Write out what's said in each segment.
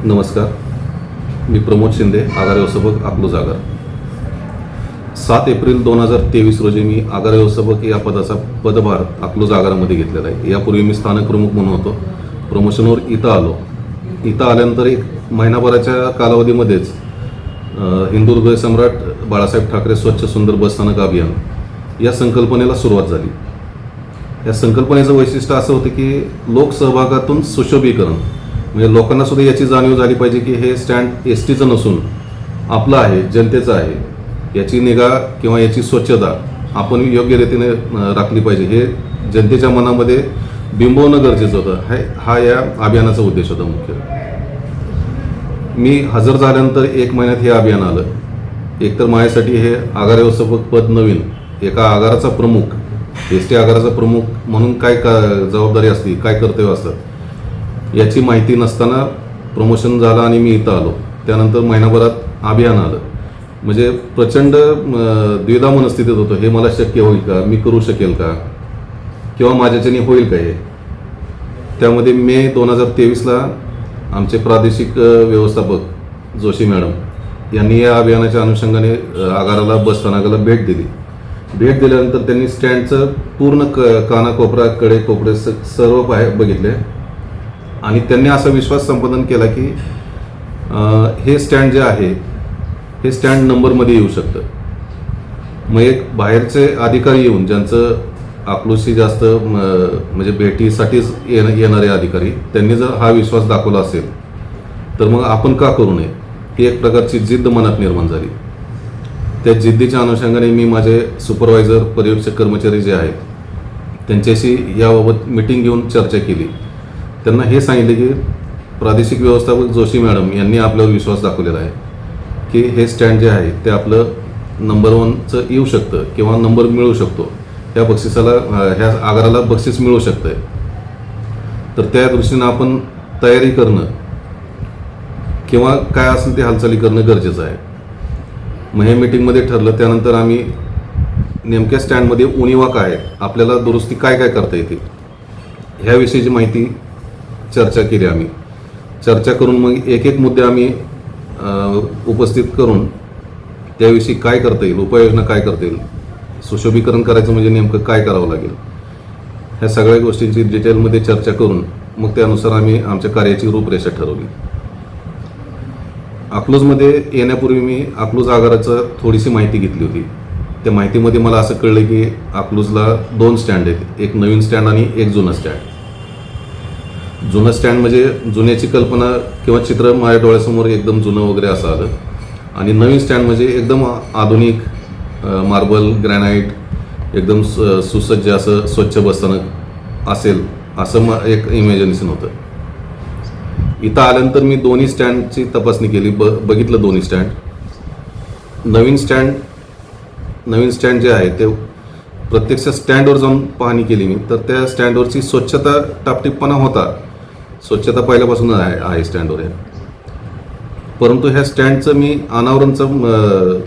नमस्कार, मी प्रमोद शिंदे, आगार व्यवस्थापक अकलूज आगार. 7 एप्रिल 2023 रोजी मी आगार व्यवस्थापक या पदाचा पदभार अकलूज आगारामध्ये घेतलेला आहे. यापूर्वी मी स्थानिक प्रमुख म्हणून होतो. प्रमोशनवर इथं आलो. इथं आल्यानंतर एक महिनाभराच्या कालावधीमध्येच हिंदू हृदय सम्राट बाळासाहेब ठाकरे स्वच्छ सुंदर बसस्थानक अभियान या संकल्पनेला सुरुवात झाली. या संकल्पनेचं वैशिष्ट्य असं होतं की लोकसहभागातून सुशोभीकरण, म्हणजे लोकांना सुद्धा याची जाणीव झाली पाहिजे की हे स्टँड एस टीचं नसून आपलं आहे, जनतेचं आहे. याची निगा किंवा याची स्वच्छता आपण योग्य रीतीने राखली पाहिजे, हे जनतेच्या मनामध्ये बिंबवणं गरजेचं होतं. हा या अभियानाचा उद्देश होता मुख्य. मी हजर झाल्यानंतर 1 महिन्यात हे अभियान आलं. एकतर माझ्यासाठी हे आगार व्यवस्थापक पद नवीन, एका आगाराचा प्रमुख, एस टी आगाराचा प्रमुख म्हणून काय जबाबदारी असते, काय कर्तव्य असतात याची माहिती नसताना प्रमोशन झालं आणि मी इथं आलो. त्यानंतर महिनाभरात अभियान आलं. म्हणजे प्रचंड द्विधा मनस्थितीत होतो. हे मला शक्य होईल का, मी करू शकेल का, किंवा माझ्याच्याने होईल का हे. त्यामध्ये मे 2023ला आमचे प्रादेशिक व्यवस्थापक जोशी मॅडम यांनी या अभियानाच्या अनुषंगाने आगाराला बसस्थानकाला भेट दिली. भेट दिल्यानंतर त्यांनी स्टँडचं पूर्ण कानाकोपरा, कडे कोपरे सर्व बघितले आणि त्यांनी असा विश्वास संपादन केला की हे स्टँड जे आहे हे स्टँड नंबरमध्ये येऊ शकतं. मग एक बाहेरचे अधिकारी येऊन, ज्यांचं अकलूजशी जास्त म्हणजे भेटीसाठीच येणारे अधिकारी, त्यांनी जर हा विश्वास दाखवला असेल तर मग आपण का करू नये, ही एक प्रकारची जिद्द मनात निर्माण झाली. त्या जिद्दीच्या अनुषंगाने मी माझे सुपरवायझर, पर्यवेक्षक कर्मचारी जे आहेत त्यांच्याशी याबाबत मिटिंग घेऊन चर्चा केली. त्यांना हे सांगितले की प्रादेशिक व्यवस्थापक जोशी मॅडम यांनी आपल्यावर विश्वास दाखवलेला आहे की हे स्टँड जे आहे ते आपलं नंबर 1चं येऊ शकतं किंवा नंबर मिळू शकतो. ह्या बक्षिसाला, ह्या आगाराला बक्षीस मिळू शकतं. तर त्या दृष्टीनं आपण तयारी करणं किंवा काय असेल ते हालचाली करणं गरजेचं आहे. मग हे मीटिंगमध्ये ठरलं. त्यानंतर आम्ही नेमक्या स्टँडमध्ये उणिवा काय आहेत, आपल्याला दुरुस्ती काय काय करता येते ह्याविषयीची माहिती चर्चा केली. आम्ही चर्चा करून मग एक मुद्दे आम्ही उपस्थित करून त्याविषयी काय करता येईल, उपाययोजना काय करता येईल, सुशोभीकरण करायचं म्हणजे नेमकं काय करावं लागेल, ह्या सगळ्या गोष्टींची डिटेलमध्ये चर्चा करून मग त्यानुसार आम्ही आमच्या कार्याची रूपरेषा ठरवली. अकलूजमध्ये येण्यापूर्वी मी अकलूज आगाराचं थोडीशी माहिती घेतली होती. त्या माहितीमध्ये मला असं कळलं की अकलूजला 2 स्टँड आहेत, एक नवीन स्टँड आणि एक जुनं स्टँड. जुनं स्टँड म्हणजे जुन्याची कल्पना किंवा चित्र माझ्या डोळ्यासमोर एकदम जुनं वगैरे असं आलं. आणि नवीन स्टँड म्हणजे एकदम आधुनिक, मार्बल, ग्रॅनाईट, एकदम सुसज्ज असं स्वच्छ बसस्थानक असेल असं एक इमॅजिनेशन होतं. इथं आल्यानंतर मी दोन्ही स्टँडची तपासणी केली, बघितलं दोन्ही स्टँड. नवीन स्टँड जे आहे ते प्रत्यक्ष स्टँडवर जाऊन पाहणी केली मी, तर त्या स्टँडवरची स्वच्छता टापटीपणा होता. स्वच्छता पहिल्यापासून आहे स्टँडवर. परंतु ह्या स्टँडचं मी अनावरणचं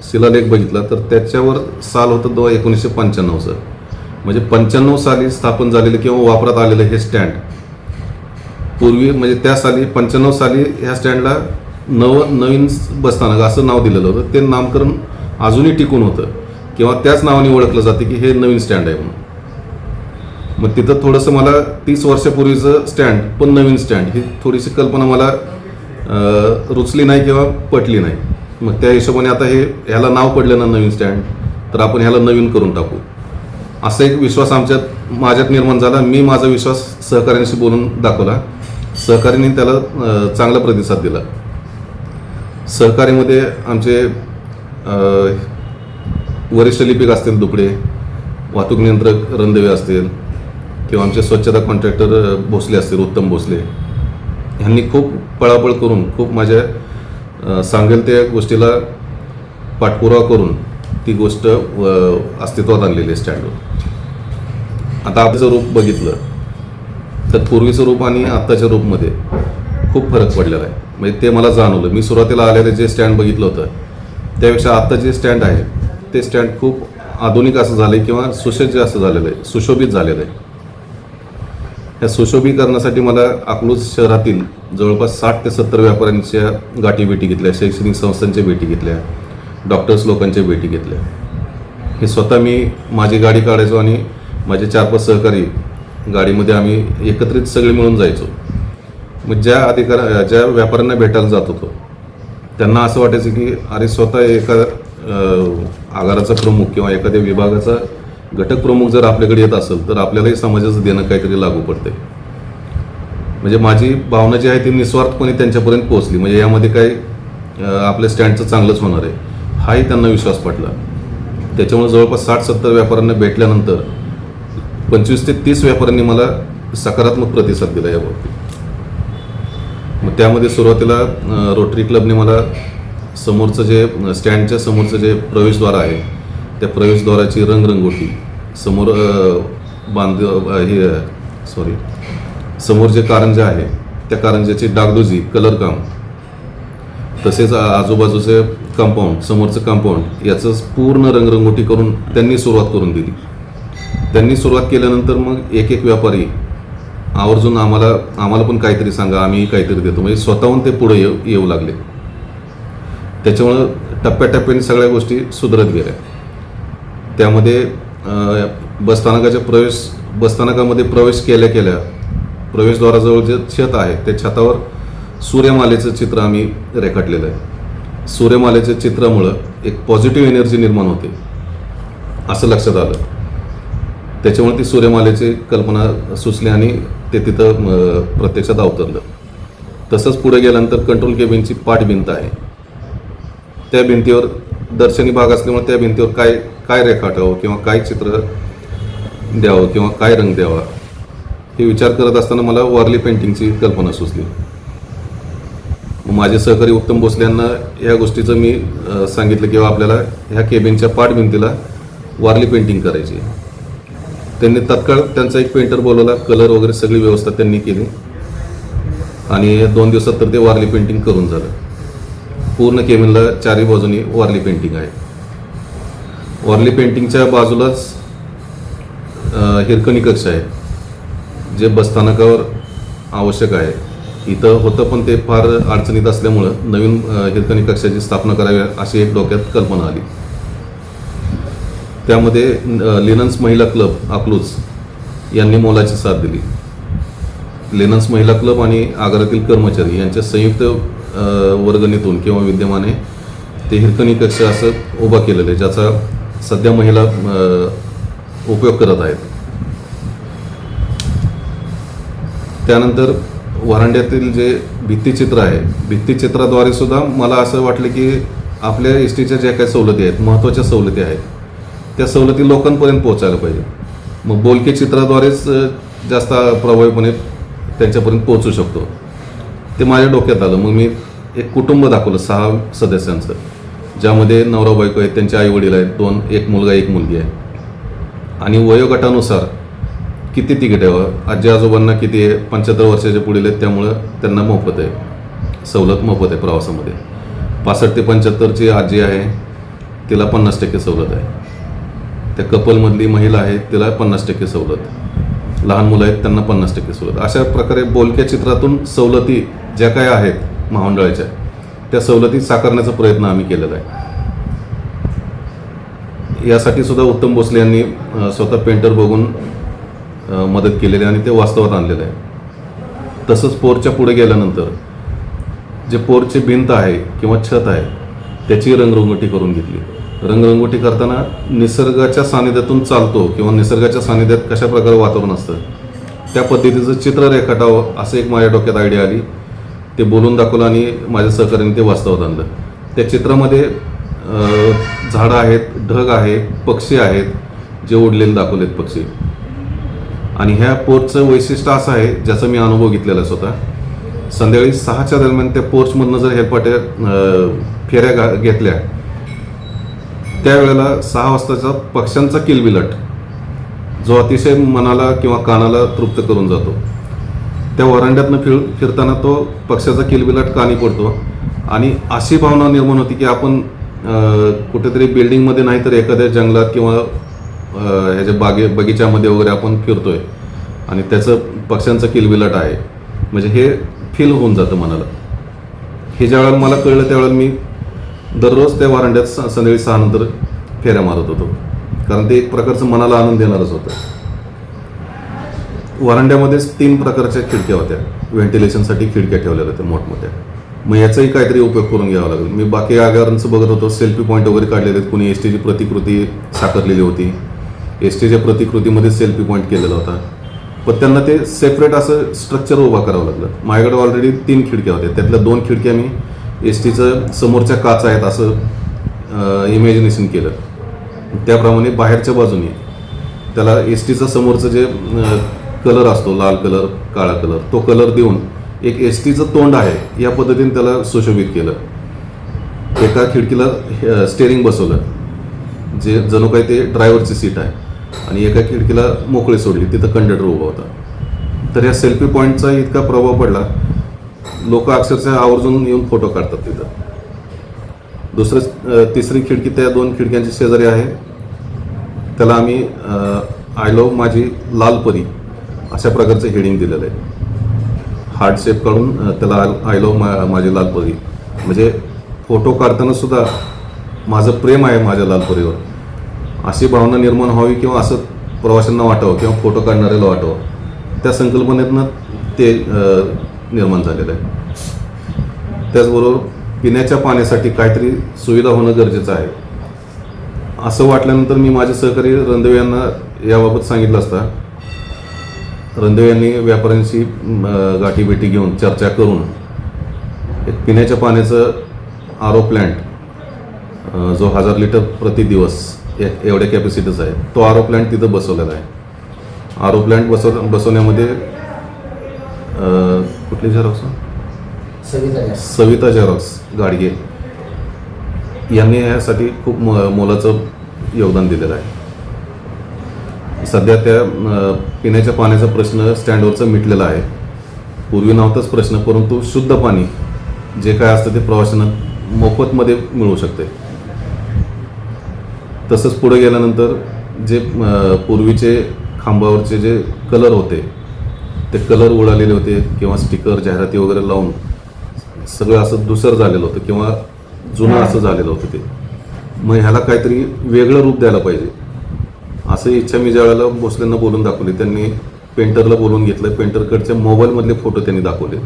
शिलालेख बघितला तर त्याच्यावर साल होतं 1995चं. म्हणजे 95 साली स्थापन झालेलं किंवा वापरात आलेलं हे स्टँड. पूर्वी म्हणजे त्या साली 95 साली ह्या स्टँडला नवीन बसस्थानक असं नाव दिलेलं होतं. ते नामकरण अजूनही टिकून होतं किंवा त्याच नावाने ओळखलं जाते की हे नवीन स्टँड आहे म्हणून. मग तिथं थोडंसं मला 30 वर्षापूर्वीचं स्टँड पण नवीन स्टँड ही थोडीशी कल्पना मला रुचली नाही किंवा पटली नाही. मग त्या हिशोबाने आता ह्याला नाव पडलं ना नवीन स्टँड, तर आपण ह्याला नवीन करून टाकू असा एक विश्वास माझ्यात निर्माण झाला. मी माझा विश्वास सहकाऱ्यांशी बोलून दाखवला. सहकाऱ्यांनी त्याला चांगला प्रतिसाद दिला. सहकारीमध्ये आमचे वरिष्ठ लिपिक असतील दुपडे, वाहतूक नियंत्रक रणदिवे असतील किंवा आमचे स्वच्छता कॉन्ट्रॅक्टर भोसले असतील, उत्तम भोसले, ह्यांनी खूप पळापळ करून खूप माझ्या सांगेल त्या गोष्टीला पाठपुरावा करून ती गोष्ट अस्तित्वात आणलेली आहे स्टँडवर. आता आताचं रूप बघितलं तर पूर्वीचं रूप आणि आत्ताच्या रूपमध्ये खूप फरक पडलेला आहे. म्हणजे ते मला जाणवलं. मी सुरुवातीला आलेलं जे स्टँड बघितलं होतं त्यापेक्षा आत्ता जे स्टँड आहे ते स्टँड खूप आधुनिक असं झालं आहे किंवा सुसज्ज असं झालेलं आहे, सुशोभित झालेलं आहे. ह्या सुशोभीकरणासाठी मला अकलूज शहरातील जवळपास 60 ते 70 व्यापाऱ्यांच्या गाठीभेटी घेतल्या, शैक्षणिक संस्थांच्या भेटी घेतल्या, डॉक्टर्स लोकांच्या भेटी घेतल्या. हे स्वतः मी माझी गाडी काढायचो आणि माझे 4-5 सहकारी गाडीमध्ये आम्ही एकत्रित सगळे मिळून जायचो. मग ज्या व्यापाऱ्यांना भेटायला जात होतो त्यांना असं वाटायचं की अरे स्वतः एका आगाराचा प्रमुख किंवा एखाद्या विभागाचा घटक प्रमुख जर आपल्याकडे येत असेल तर आपल्यालाही समाजाचं देणं काहीतरी लागू पडते. म्हणजे माझी भावना जी आहे ती निस्वार्थपणे त्यांच्यापर्यंत पोहोचली. म्हणजे यामध्ये काय आपल्या स्टँडचं चांगलंच होणार आहे हाही त्यांना विश्वास पटला. त्याच्यामुळे जवळपास 60-70 व्यापाऱ्यांना भेटल्यानंतर 25 ते 30 व्यापाऱ्यांनी मला सकारात्मक प्रतिसाद दिला या बाबतीत. मग त्यामध्ये सुरुवातीला रोटरी क्लबने मला समोरचं जे स्टँडच्या समोरचं जे प्रवेशद्वार आहे त्या प्रवेशद्वाराची रंगरंगोटी, समोर समोर जे कारंजे आहे त्या कारंज्याची डागडुजी, कलरकाम, तसेच आजूबाजूचे कंपाऊंड, समोरचं कंपाऊंड याचं पूर्ण रंगरंगोटी करून त्यांनी सुरुवात करून दिली. त्यांनी सुरुवात केल्यानंतर मग एक व्यापारी आवर्जून आम्हाला पण काहीतरी सांगा, आम्ही काहीतरी देतो, म्हणजे स्वतःहून ते पुढे येऊ लागले. त्याच्यामुळं टप्प्याटप्प्याने सगळ्या गोष्टी सुधारत गेल्या. त्यामध्ये बसस्थानकामध्ये प्रवेश केल्या प्रवेशद्वाराजवळ जे छत आहे त्या छतावर सूर्यमालेचं चित्र आम्ही रेखाटलेलं आहे. सूर्यमालेच्या चित्रामुळं एक पॉझिटिव्ह एनर्जी निर्माण होते असं लक्षात आलं. त्याच्यामुळे ती सूर्यमालेची कल्पना सुचली आणि ते तिथं प्रत्यक्षात अवतरलं. तसंच पुढे गेल्यानंतर कंट्रोल केबिनची पाठभिंत आहे. त्या भिंतीवर दर्शनी भाग असल्यामुळे त्या भिंतीवर काय रेखाटावं किंवा काय चित्र द्यावं किंवा काय रंग द्यावा हे विचार करत असताना मला वारली पेंटिंगची कल्पना सुचली. माझे सहकारी उत्तम भोसले यांना ह्या गोष्टीचं मी सांगितलं किंवा आपल्याला ह्या केबिनच्या पाठभिंतीला वारली पेंटिंग करायची. त्यांनी तत्काळ त्यांचा एक पेंटर बोलवला, कलर वगैरे सगळी व्यवस्था त्यांनी केली आणि 2 दिवसात तर ते वारली पेंटिंग करून झालं. पूर्ण केबिनला 4ही बाजूनी वारली पेंटिंग आहे. वारली पेंटिंगच्या बाजूलाच हिरकणी कक्ष आहे जे बसस्थानकावर आवश्यक आहे. इथं होतं पण ते फार अडचणीत असल्यामुळं नवीन हिरकणी कक्षाची स्थापना करावी अशी एक डोक्यात कल्पना आली. त्यामध्ये लिनन्स महिला क्लब अकलूज यांनी मोलाची साथ दिली. लिनन्स महिला क्लब आणि आगारातील कर्मचारी यांच्या संयुक्त वर्गणीतून किंवा विद्यमाने ते हिरकणी कक्ष असं उभा केलेलं आहे ज्याचा सध्या महिला उपयोग करत आहेत. त्यानंतर व्हरांड्यातील जे भित्तिचित्र आहे भित्तिचित्राद्वारे सुद्धा मला असं वाटलं की आपल्या एसटीच्या ज्या काही सवलती आहेत, महत्त्वाच्या सवलती आहेत, त्या सवलती लोकांपर्यंत पोहोचायला पाहिजे. मग बोलके चित्राद्वारेच जास्त प्रभावीपणे त्यांच्यापर्यंत पोहोचू शकतो ते माझ्या डोक्यात आलं. मग मी एक कुटुंब दाखवलं 6 सदस्यांचं, ज्यामध्ये नवरा बायको आहेत, त्यांचे आई वडील आहेत, एक मुलगा एक मुलगी आहे आणि वयोगटानुसार किती तिकीट आहे, आजी आजोबांना किती आहे, 75 वर्षाच्या पुढील आहेत त्यामुळं त्यांना मोफत आहे, सवलत मोफत आहे प्रवासामध्ये. 65 ते 75ची आजी आहे तिला 50% सवलत आहे. त्या कपलमधली महिला आहे तिला 50% सवलत, लहान मुलं आहेत त्यांना 50% सवलत. अशा प्रकारे बोलक्या चित्रातून सवलती ज्या काय आहेत महामंडळाच्या त्या सवलती साकारण्याचा प्रयत्न आम्ही केलेला आहे. यासाठी सुद्धा उत्तम भोसले यांनी स्वतः पेंटर बघून मदत केलेली आणि ते वास्तवात आणलेलं आहे. तसंच पोरच्या पुढे गेल्यानंतर जे पोरची भिंत आहे किंवा छत आहे त्याची रंगरंगोटी करून घेतली. रंगरंगोटी करताना निसर्गाच्या सानिध्यातून चालतो किंवा निसर्गाच्या सानिध्यात कशा प्रकारे वातावरण असतं त्या पद्धतीचं चित्र रेखाटावं असं एक माझ्या डोक्यात आयडिया आली. ते बोलून दाखवलं आणि माझ्या सहकार्याने ते वास्तवात आणलं. त्या चित्रामध्ये झाडं आहेत, ढग आहे, पक्षी आहेत, जे उडलेले दाखवलेत पक्षी. आणि ह्या पोर्चचं वैशिष्ट्य असं आहे ज्याचा मी अनुभव घेतलेला स्वतः. संध्याकाळी 6च्या दरम्यान त्या पोर्चमधनं जर हेलपाट्या फेऱ्या घेतल्या त्यावेळेला 6 वाजताचा पक्ष्यांचा किलबिलाट जो अतिशय मनाला किंवा कानाला तृप्त करून जातो. त्या वरांड्यातनं फिरताना तो पक्ष्याचा किलबिलाट कानी पडतो आणि अशी भावना निर्माण होती की आपण कुठेतरी बिल्डिंगमध्ये नाही तर एखाद्या जंगलात किंवा ह्याच्या बगीच्यामध्ये वगैरे आपण फिरतोय आणि त्याचं पक्ष्यांचं किलबिलाट आहे, म्हणजे हे फील होऊन जातं मनाला. हे ज्यावेळेला मला कळलं त्यावेळेला मी दररोज त्या वरांड्यात संध्याकाळी 6 नंतर फेऱ्या मारत होतो, कारण ते एक प्रकारचं मनाला आनंद देणारच होतं. वरांड्यामध्येच 3 प्रकारच्या खिडक्या होत्या, व्हेंटिलेशनसाठी खिडक्या ठेवलेल्या होत्या मोठमोठ्या. मग याचाही काहीतरी उपयोग करून घ्यावा लागेल. मी बाकी आगारांचं बघत होतो, सेल्फी पॉईंट वगैरे काढलेले आहेत, कुणी एस टीची प्रतिकृती साकारलेली होती, एस टीच्या प्रतिकृतीमध्ये सेल्फी पॉईंट केलेला होता, पण त्यांना ते सेपरेट असं स्ट्रक्चर उभा करावं लागलं. माझ्याकडे ऑलरेडी 3 खिडक्या होत्या, त्यातल्या 2 खिडक्या मी एस टीचं समोरच्या काच आहेत असं इमॅजिनेशन केलं. त्याप्रमाणे बाहेरच्या बाजूने त्याला एस टीचं समोरचं जे कलर असतो, लाल कलर, काळा कलर, तो कलर देऊन एक एस टीचं तोंड आहे या पद्धतीने त्याला सुशोभित केलं. एका खिडकीला स्टेअरिंग बसवलं, जे जणू काही ते ड्रायव्हरची सीट आहे, आणि एका खिडकीला मोकळी सोडली, तिथं कंडक्टर उभा होता. तर या सेल्फी पॉईंटचा इतका प्रभाव पडला, लोक अक्षरशः आवर्जून येऊन फोटो काढतात तिथं. तिसरी खिडकी त्या 2 खिडक्यांची शेजारी आहे, त्याला आम्ही आय लव्ह माझी लाल परी अशा प्रकारचं हेडिंग दिलेलं आहे. हार्ट शेप काढून त्याला आय लव्ह माझी लाल परी, म्हणजे फोटो काढताना सुद्धा माझं प्रेम आहे माझ्या लाल परीवर, अशी भावना निर्माण व्हावी किंवा असं प्रवाशांना वाटावं किंवा फोटो काढणाऱ्याला वाटावं, त्या संकल्पनेतनं ते निर्माण झालेलं आहे. त्याचबरोबर पिण्याच्या पाण्यासाठी काहीतरी सुविधा होणं गरजेचं आहे असं वाटल्यानंतर मी माझे सहकारी रणदेव यांना याबाबत सांगितलं असता. रणदेव यांनी व्यापाऱ्यांशी गाठीभेटी घेऊन चर्चा करून एक पिण्याच्या पाण्याचं आरो प्लॅन्ट जो 1000 लिटर प्रति दिवस एवढ्या कॅपॅसिटीचा आहे, तो आरो प्लॅन्ट तिथं बसवलेला आहे. आरो प्लॅन्ट बसवण्यामध्ये कुठली झेरॉक्स, सविता झेरॉक्स गाडगे यांनी यासाठी खूप मोलाचं योगदान दिलेलं आहे. सध्या त्या पिण्याच्या पाण्याचा प्रश्न स्टँडवरचा मिटलेला आहे. पूर्वी नव्हताच प्रश्न, परंतु शुद्ध पाणी जे काय असतं ते प्रवाशांना मोफतमध्ये मिळू शकते. तसंच पुढे गेल्यानंतर जे पूर्वीचे खांबावरचे जे कलर होते ते कलर उडालेले होते किंवा स्टिकर जाहिराती वगैरे लावून सगळं असं धूसर झालेलं होतं किंवा जुनं असं झालेलं होतं ते. मग ह्याला काहीतरी वेगळं रूप द्यायला पाहिजे असं इच्छा मी ज्यावेळेला भोसलेंना बोलून दाखवली. त्यांनी पेंटरला बोलून घेतलं, पेंटरकडच्या मोबाईलमधले फोटो त्यांनी दाखवले.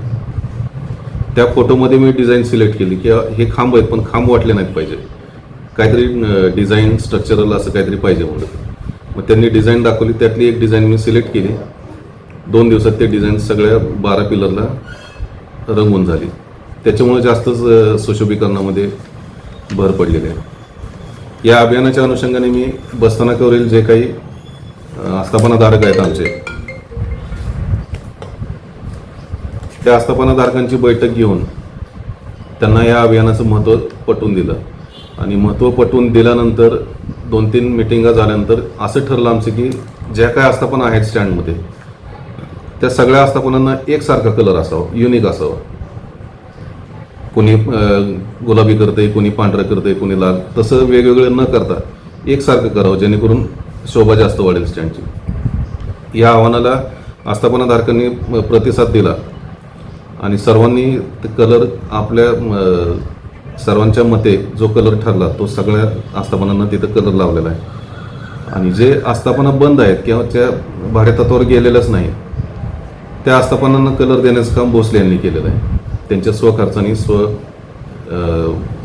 त्या फोटोमध्ये मी डिझाईन सिलेक्ट केली की हे खांब आहेत पण खांब वाटले नाहीत पाहिजे, काहीतरी डिझाईन स्ट्रक्चरल असं काहीतरी पाहिजे म्हणलं. मग त्यांनी डिझाईन दाखवली, त्यातली एक डिझाईन मी सिलेक्ट केली. 2 दिवसात ते डिझाईन सगळ्या 12 पिलरला रंगवून झाली. त्याच्यामुळे जास्तच सुशोभीकरणामध्ये भर पडलेली आहे. या अभियानाच्या अनुषंगाने मी बसस्थानकावरील जे काही आस्थापनाधारक आहेत आमचे, त्या आस्थापनाधारकांची बैठक घेऊन त्यांना या अभियानाचं महत्त्व पटवून दिलं. आणि महत्त्व पटवून दिल्यानंतर 2-3 मिटिंगा झाल्यानंतर असं ठरलं आमचं की ज्या काय आस्थापना आहेत स्टँडमध्ये त्या सगळ्या आस्थापनांना एकसारखा कलर असावा, युनिक असावा. कोणी गुलाबी करते, कोणी पांढरं करते, कोणी लाल, तसं वेगवेगळं न करता एकसारखं करावं जेणेकरून शोभा जास्त वाढेल स्टँडची. या आव्हानाला आस्थापनाधारकांनी प्रतिसाद दिला आणि सर्वांनी कलर आपल्या सर्वांच्या मते जो कलर ठरला तो सगळ्या आस्थापनांना तिथं कलर लावलेला आहे. आणि जे आस्थापना बंद आहेत किंवा त्या भाडेतत्वावर गेलेल्याच नाही त्या आस्थापनांना कलर देण्याचं काम भोसले यांनी केलेलं आहे, त्यांच्या स्वखर्चाने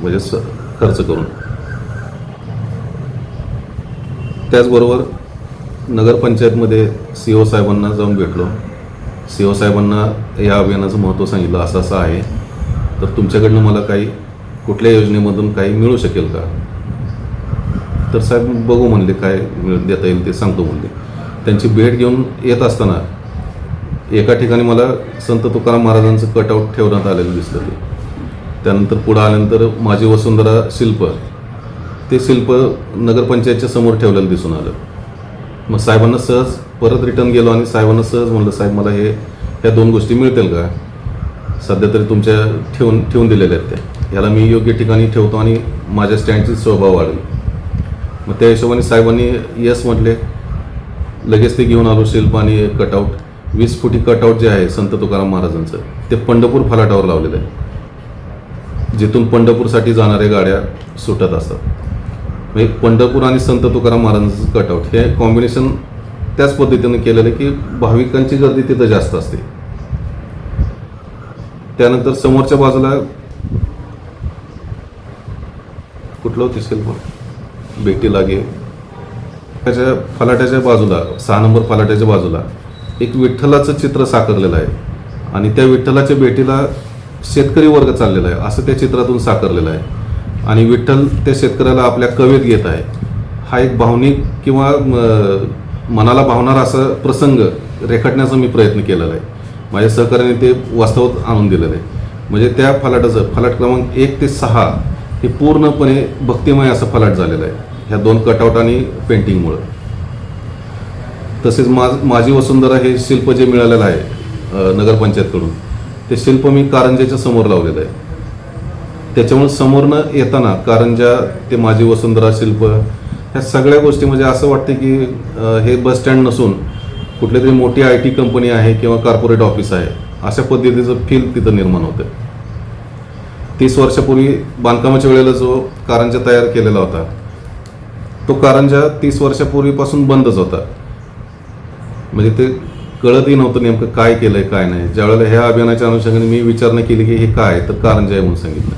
म्हणजे खर्च करून. त्याचबरोबर नगरपंचायतमध्ये CO साहेबांना जाऊन भेटलो. CO साहेबांना या अभियानाचं महत्त्व सांगितलं, असं असं आहे, तर तुमच्याकडनं मला काही कुठल्या योजनेमधून काही मिळू शकेल का? तर साहेब बघू म्हणले, काय देता येईल ते सांगतो म्हणले. त्यांची भेट घेऊन येत असताना एका ठिकाणी मला संत तुकाराम महाराजांचं कटआउट ठेवण्यात आलेलं दिसलं. त्यानंतर पुढं आल्यानंतर माझी वसुंधरा शिल्प, ते शिल्प नगरपंचायतच्या समोर ठेवलेलं दिसून आलं. मग साहेबांना सहज परत रिटर्न गेलो आणि साहेबांना सहज म्हणलं, साहेब मला ह्या 2 गोष्टी मिळतील का? सध्या तरी तुमच्या ठेवून दिलेल्या आहेत त्या, ह्याला मी योग्य ठिकाणी ठेवतो आणि माझ्या स्टँडची शोभा वाढेल. मग त्या हिशोबाने साहेबांनी यस म्हटले. लगेच ते घेऊन आलो शिल्प आणि कटआउट. 20 फुटी कटआउट जे आहे संत तुकाराम महाराजांचं, ते पंढरपूर फलाटावर लावलेलं आहे, जिथून पंढरपूरसाठी जाणाऱ्या गाड्या सुटत असतात. म्हणजे पंढरपूर आणि संत तुकाराम महाराजांचं कटआउट हे कॉम्बिनेशन त्याच पद्धतीनं केलेलं आहे की भाविकांची गर्दी तिथं जास्त असते. त्यानंतर समोरच्या बाजूला कुठलं होतं शिल्प, भेटी लागे, त्याच्या फलाट्याच्या बाजूला 6 नंबर फलाट्याच्या बाजूला एक विठ्ठलाचं चित्र साकारलेलं आहे आणि त्या विठ्ठलाच्या भेटीला शेतकरी वर्ग चाललेला आहे असं त्या चित्रातून साकारलेलं आहे आणि विठ्ठल त्या शेतकऱ्याला आपल्या कवेत घेत आहे. हा एक भावनिक किंवा मनाला भावणारा असा प्रसंग रेखाटण्याचा मी प्रयत्न केलेला आहे. माझ्या सहकार्याने ते वास्तवात आणून दिलेलं आहे. म्हणजे त्या फलाटाचं फलाट क्रमांक 1 ते 6 हे पूर्णपणे भक्तिमय असं फलाट झालेलं आहे ह्या 2 कटआउट आणि पेंटिंगमुळं. तसेच माझी वसुंधरा हे शिल्प जे मिळालेलं आहे नगरपंचायतकडून, ते शिल्प मी कारंजाच्या समोर लावलेलं आहे. त्याच्यामुळे समोरनं येताना कारंजा ते माझी वसुंधरा शिल्प ह्या सगळ्या गोष्टी म्हणजे असं वाटतं की हे बस स्टँड नसून कुठली तरी मोठी IT कंपनी आहे किंवा कॉर्पोरेट ऑफिस आहे अशा पद्धतीचं फील तिथं निर्माण होतं. 30 वर्षापूर्वी बांधकामाच्या वेळेला जो कारंजा तयार केलेला होता तो कारंजा 30 वर्षापूर्वीपासून बंदच होता. म्हणजे ते कळतही नव्हतं नेमकं काय केलंय काय नाही. ज्यावेळेला ह्या अभियानाच्या अनुषंगाने मी विचारणा केली की हे काय, तर कारंजा आहे म्हणून सांगितलं.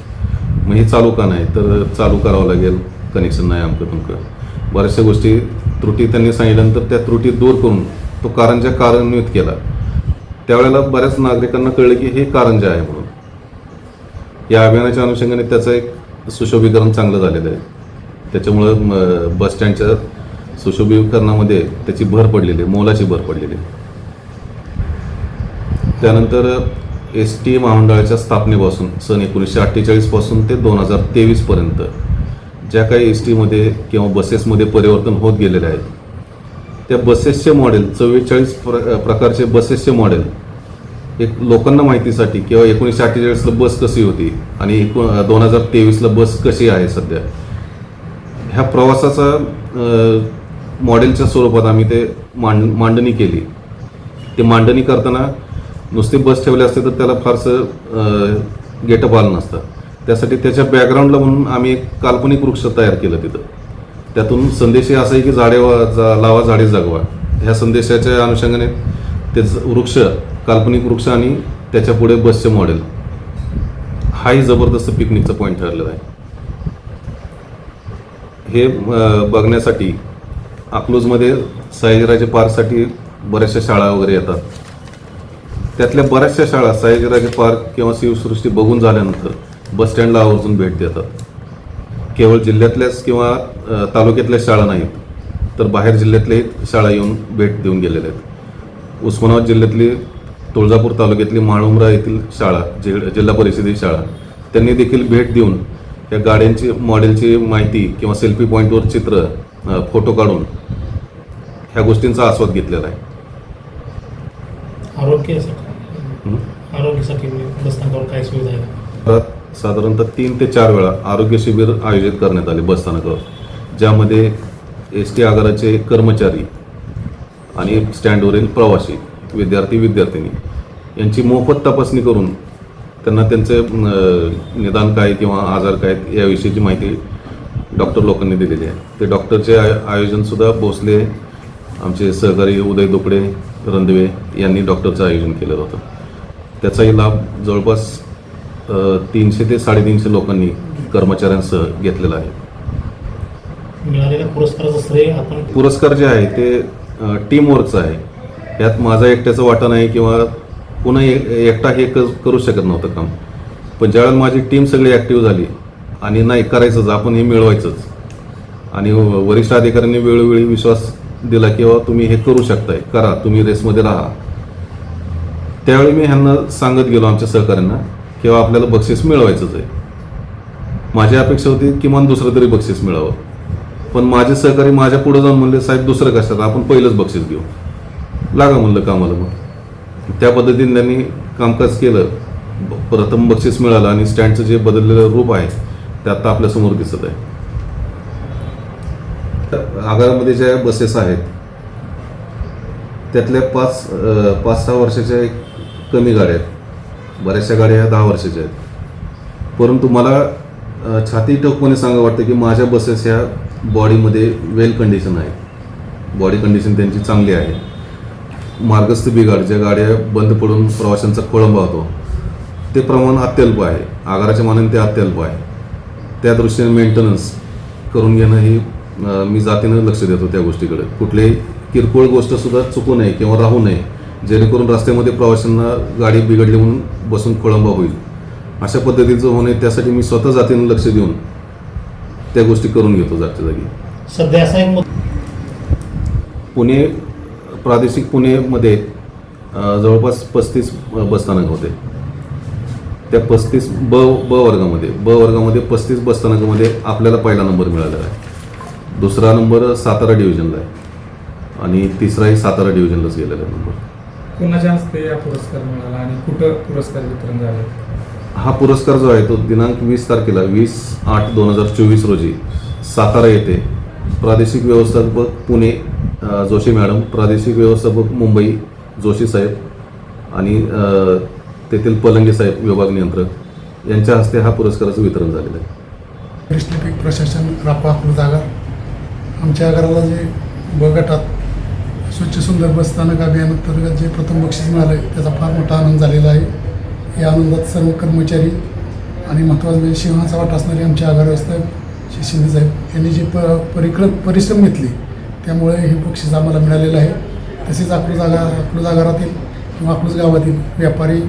मग हे चालू का नाही, तर चालू करावं लागेल, कनेक्शन नाही अमकं तुमकं, बऱ्याचशा गोष्टी त्रुटी त्यांनी सांगितल्यानंतर त्या त्रुटी दूर करून तो कारंजा कार्यान्वित केला. त्यावेळेला बऱ्याच नागरिकांना कळलं की हे कारंजा आहे म्हणून. या अभियानाच्या अनुषंगाने त्याचं एक सुशोभीकरण चांगलं झालेलं आहे. त्याच्यामुळं बस स्टँडच्या सुशोभीकरणामध्ये त्याची भर पडलेली आहे, मोलाची भर पडलेली आहे. त्यानंतर ST महामंडळाच्या स्थापनेपासून सन 1948 पासून ते 2023 पर्यंत ज्या काही STमध्ये किंवा बसेसमध्ये परिवर्तन होत गेलेले आहेत त्या बसेसचे मॉडेल 44 प्रकारचे बसेसचे मॉडेल एक लोकांना माहितीसाठी किंवा 1948ला बस कशी होती आणि 2023ला बस कशी आहे सध्या, ह्या प्रवासाचा मॉडेलच्या स्वरूपात आम्ही ते मांडणी केली. ते मांडणी करताना नुसते बस ठेवले असते तर त्याला फारसं गेटअप आलं नसतं. त्यासाठी त्याच्या बॅकग्राऊंडला म्हणून आम्ही एक काल्पनिक वृक्ष तयार केलं तिथं. त्यातून संदेश असा आहे की झाडे लावा झाडे जगवा, ह्या संदेशाच्या अनुषंगाने ते वृक्ष, काल्पनिक वृक्ष आणि त्याच्या पुढे बसचे मॉडेल, हाही जबरदस्त पिकनिकचा पॉईंट ठरलेला आहे. हे बघण्यासाठी अकलूजमध्ये सयाजीराजे पार्कसाठी बऱ्याचशा शाळा वगैरे येतात. त्यातल्या बऱ्याचशा शाळा सयाजीराजे पार्क किंवा शिवसृष्टी बघून झाल्यानंतर बस स्टँडला आवर्जून भेट देतात. केवळ जिल्ह्यातल्याच किंवा तालुक्यातल्याच शाळा नाहीत, तर बाहेर जिल्ह्यातल्याही शाळा येऊन भेट देऊन गेलेल्या आहेत. उस्मानाबाद जिल्ह्यातली, तुळजापूर तालुक्यातली माळुंब्रा येथील शाळा, जिल्हा परिषदेची शाळा, त्यांनी देखील भेट देऊन या गाड्यांची मॉडेलची माहिती किंवा सेल्फी पॉईंटवर चित्र, फोटो काढून ह्या गोष्टींचा आस्वाद घेतलेला आहे. आरोग्यासाठी बसस्थानकावर काय सुविधा आहे? साधारणतः 3 ते 4 वेळा आरोग्य शिबिर आयोजित करण्यात आले बसस्थानकावर, ज्यामध्ये ST आगाराचे कर्मचारी आणि स्टँडवरील प्रवासी, विद्यार्थिनी यांची मोफत तपासणी करून त्यांना त्यांचे निदान काय किंवा आजार काय याविषयीची माहिती डॉक्टर लोकांनी दिलेली आहे. ते डॉक्टरचे आयोजनसुद्धा भोसले, आमचे सहकारी उदय दुकडे, रंधवे यांनी डॉक्टरचं आयोजन केलेलं होतं. त्याचाही लाभ जवळपास 300 ते 350 लोकांनी कर्मचाऱ्यांसह घेतलेला आहे. मिळालेल्या पुरस्काराचं श्रेय आपण, पुरस्कार जे आहे ते टीमवर्कचा आहे. यात माझा एकट्याचा वाटा नाही किंवा पुन्हा एकटा हे करू शकत नव्हतं काम. पण ज्यावेळेला माझी टीम सगळी ॲक्टिव्ह झाली आणि नाही करायचंच, आपण हे मिळवायचंच, आणि वरिष्ठ अधिकाऱ्यांनी वेळोवेळी विश्वास दिला किंवा तुम्ही हे करू शकताय, करा, तुम्ही रेसमध्ये राहा, त्यावेळी मी ह्यांना सांगत गेलो आमच्या सहकाऱ्यांना किंवा आपल्याला बक्षीस मिळवायचंच आहे. माझी अपेक्षा होती किमान दुसरं तरी बक्षीस मिळावं. पण माझे सहकारी माझ्या पुढे जाऊन म्हणले, साहेब दुसरं कशाला, आपण पहिलंच बक्षीस घेऊ, लागा म्हणलं कामाला. मग त्या पद्धतीने त्यांनी कामकाज केलं. प्रथम बक्षीस मिळालं आणि स्टँडचं जे बदललेलं रूप आहे ते आता आपल्यासमोर दिसत आहे. आगारामध्ये ज्या बसेस आहेत त्यातल्या 5-6 वर्षाच्या एक कमी गाड्या आहेत, बऱ्याचशा गाड्या ह्या 10 वर्षाच्या आहेत. परंतु मला छाती ठोकपणे सांगा वाटतं की माझ्या बसेस ह्या बॉडीमध्ये वेल कंडिशन आहेत, बॉडी कंडिशन त्यांची चांगली आहे. मार्गस्थ बिघाड ज्या गाड्या बंद पडून प्रवाशांचा खोळंबा होतो ते प्रमाण अत्यल्प आहे, आगाराच्या मानाने ते अत्यल्प आहे. त्या दृष्टीने मेंटेनन्स करून घेणं ही मी जातीनं लक्ष देतो त्या गोष्टीकडे. कुठलीही किरकोळ गोष्टसुद्धा चुकू नये किंवा राहू नये, जेणेकरून रस्त्यामध्ये प्रवाशांना गाडी बिघडली म्हणून बसून खोळंबा होईल. अशा पद्धतीचं होणे त्यासाठी मी स्वतः जातीनं लक्ष देऊन त्या गोष्टी करून घेतो जागच्या जागी. सध्या असा एक पुणे प्रादेशिक पुणेमध्ये जवळपास 35 बसस्थानक होते. त्या 35 ब वर्गामध्ये 35 बसस्थानकामध्ये आपल्याला पहिला नंबर मिळालेला आहे. दुसरा नंबर सातारा डिव्हिजनला आहे आणि तिसराही सातारा डिव्हिजनलाच गेलेला आहे नंबर. कोणाच्या हस्ते हा पुरस्कार मिळाला आणि कुठं पुरस्कार वितरण झालं? हा पुरस्कार जो आहे तो दिनांक 20 तारखेला 20/8/2024 रोजी सातारा येथे प्रादेशिक व्यवस्थापक पुणे जोशी मॅडम, प्रादेशिक व्यवस्थापक मुंबई जोशी साहेब आणि तेथील पलंगे साहेब विभाग नियंत्रक यांच्या हस्ते हा पुरस्काराचं वितरण झालेलं आहे. वरिष्ठ पीक प्रशासन रापा अकलूज जागा आमच्या आगाराला जे ब गटात स्वच्छ सुंदर बसस्थानक अभियानांतर्गत जे प्रथम बक्षीस मिळालं आहे त्याचा फार मोठा आनंद झालेला आहे. या आनंदात सर्व कर्मचारी आणि महत्त्वाचं म्हणजे सिंहाचा वाटा असणारे आमचे आगार व्यवस्थापक श्री शिंदे साहेब यांनी जे परिश्रम घेतले त्यामुळे हे बक्षीस आम्हाला मिळालेलं आहे. तसेच अकलूज आगारातील किंवा अकलूज गावातील व्यापारी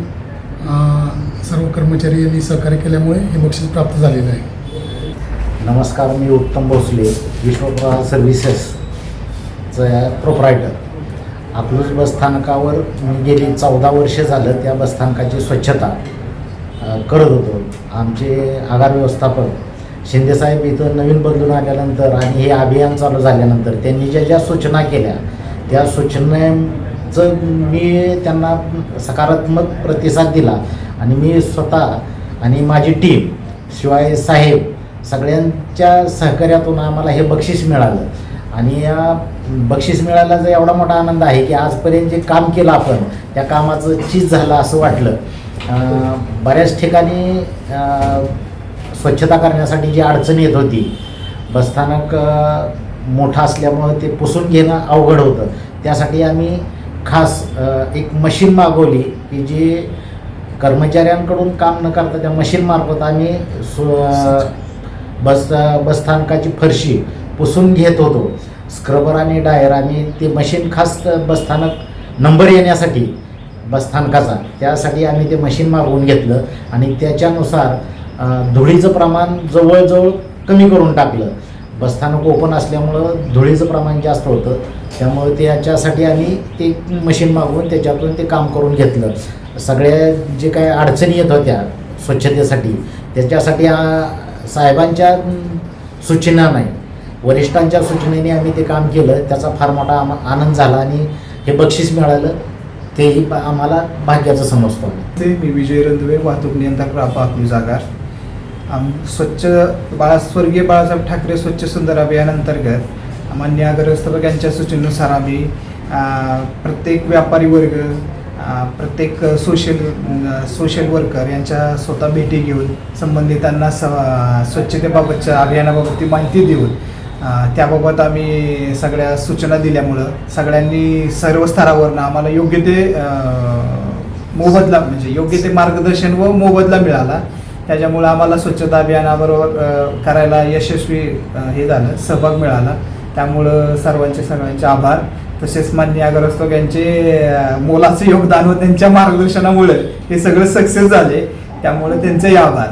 सर्व कर्मचारी यांनी सहकार्य केल्यामुळे हे बक्षीस प्राप्त झालेलं आहे. नमस्कार, मी उत्तम भोसले, विश्वप्रवाह सर्व्हिसेसचं प्रोप्रायटर. अकलूज बसस्थानकावर मी गेली 14 वर्षे झालं त्या बसस्थानकाची स्वच्छता करत होतो. आमचे आगार व्यवस्थापक शिंदेसाहेब इथं नवीन बदलून आल्यानंतर आणि हे अभियान चालू झाल्यानंतर त्यांनी ज्या सूचना केल्या त्या सूचनेचं मी त्यांना सकारात्मक प्रतिसाद दिला आणि मी स्वतः आणि माझी टीम शिवाय साहेब सगळ्यांच्या सहकार्यातून आम्हाला हे बक्षीस मिळालं. आणि या बक्षीस मिळाल्याचा एवढा मोठा आनंद आहे की आजपर्यंत जे काम केलं आपण त्या कामाचं चीज झालं असं वाटलं. बऱ्याच ठिकाणी स्वच्छता करण्यासाठी जी अडचण येत होती, बसस्थानक मोठं असल्यामुळं ते पुसून घेणं अवघड होतं. त्यासाठी आम्ही खास एक मशीन मागवली की जी कर्मचाऱ्यांकडून काम न करता त्या मशीनमार्फत आम्ही बसस्थानकाची फरशी पुसून घेत होतो. स्क्रबर आणि डायर आम्ही ते मशीन खास बसस्थानक नंबर येण्यासाठी बसस्थानकाचा त्यासाठी आम्ही ते मशीन मागवून घेतलं आणि त्याच्यानुसार धुळीचं प्रमाण जवळजवळ कमी करून टाकलं. बसस्थानक ओपन असल्यामुळं धुळीचं प्रमाण जास्त होतं, त्यामुळे त्याच्यासाठी आम्ही ते मशीन मागवून त्याच्यातून ते काम करून घेतलं. सगळ्या जे काही अडचणी येत होत्या स्वच्छतेसाठी त्याच्यासाठी साहेबांच्या सूचना नाही, वरिष्ठांच्या सूचनेने आम्ही ते काम केलं. त्याचा फार मोठा आनंद झाला आणि हे बक्षीस मिळालं तेही आम्हाला भाग्याचं समजतो. मी विजय रंधवे, वाहतूक नियंत्रक रापा अकलूज आगार. स्वर्गीय बाळासाहेब ठाकरे स्वच्छ सुंदर अभियानांतर्गत मान्य आगार व्यवस्थापक यांच्या सूचनेनुसार आम्ही प्रत्येक व्यापारी वर्ग, प्रत्येक सोशल वर्कर यांच्या स्वतः भेटी घेऊन संबंधितांना स्वच्छतेबाबतच्या अभियानाबाबत माहिती देऊन त्याबाबत आम्ही सगळ्या सूचना दिल्यामुळं सगळ्यांनी सर्व स्तरावरनं आम्हाला योग्य ते मार्गदर्शन व मोबदला मिळाला. त्याच्यामुळं आम्हाला स्वच्छता अभियानाबरोबर करायला यशस्वी सहभाग मिळाला. त्यामुळं सगळ्यांचे आभार. तसेच माननीय आगार व्यवस्थापक यांचे मोलाचं योगदान व त्यांच्या मार्गदर्शनामुळे हे सगळं सक्सेस झाले, त्यामुळे त्यांचेही आभार.